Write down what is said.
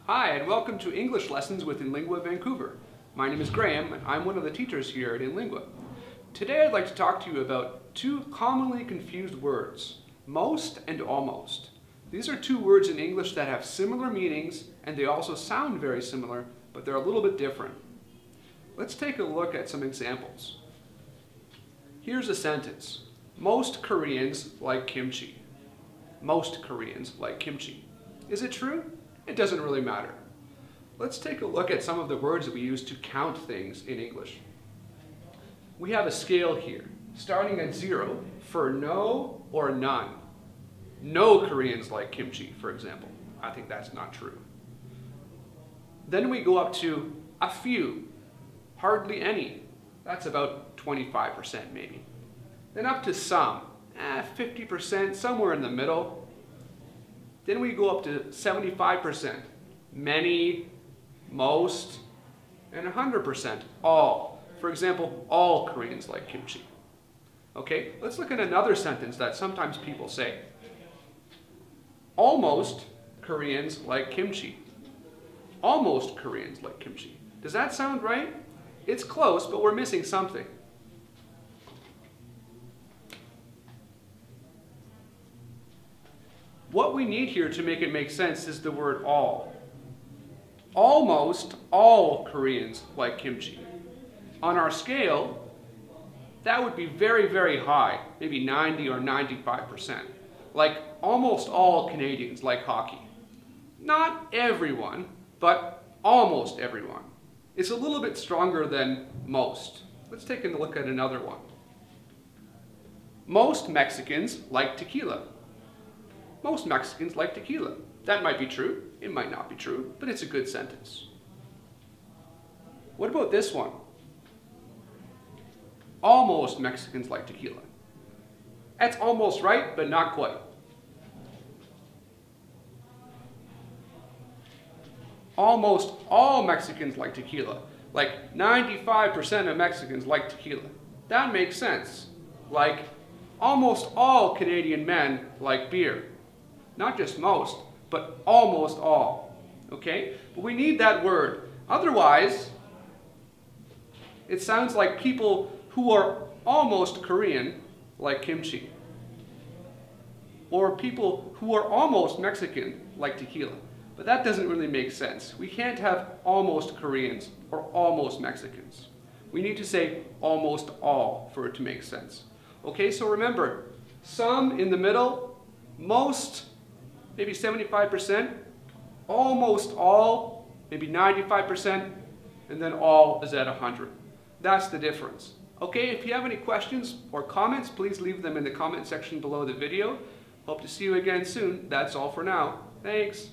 Hi, and welcome to English Lessons with inlingua Vancouver. My name is Graham, and I'm one of the teachers here at inlingua. Today I'd like to talk to you about two commonly confused words, most and almost. These are two words in English that have similar meanings, and they also sound very similar, but they're a little bit different. Let's take a look at some examples. Here's a sentence. Most Koreans like kimchi. Most Koreans like kimchi. Is it true? It doesn't really matter. Let's take a look at some of the words that we use to count things in English. We have a scale here, starting at 0 for no or none. No Koreans like kimchi, for example. I think that's not true. Then we go up to a few, hardly any. That's about 25% maybe. Then up to some, 50%, somewhere in the middle. Then we go up to 75%, many, most, and 100%, all. For example, all Koreans like kimchi. Okay, let's look at another sentence that sometimes people say. Almost Koreans like kimchi. Almost Koreans like kimchi. Does that sound right? It's close, but we're missing something. What we need here to make it make sense is the word all. Almost all Koreans like kimchi. On our scale, that would be very, very high, maybe 90 or 95%. Like almost all Canadians like hockey. Not everyone, but almost everyone. It's a little bit stronger than most. Let's take a look at another one. Most Mexicans like tequila. Most Mexicans like tequila. That might be true, it might not be true, but it's a good sentence. What about this one? Almost Mexicans like tequila. That's almost right, but not quite. Almost all Mexicans like tequila. Like 95% of Mexicans like tequila. That makes sense. Like almost all Canadian men like beer. Not just most, but almost all. Okay? But we need that word. Otherwise, it sounds like people who are almost Korean like kimchi. Or people who are almost Mexican like tequila. But that doesn't really make sense. We can't have almost Koreans or almost Mexicans. We need to say almost all for it to make sense. Okay, so remember, some in the middle, most, maybe 75%, almost all, maybe 95%, and then all is at 100. That's the difference. Okay, if you have any questions or comments, please leave them in the comment section below the video. Hope to see you again soon. That's all for now. Thanks.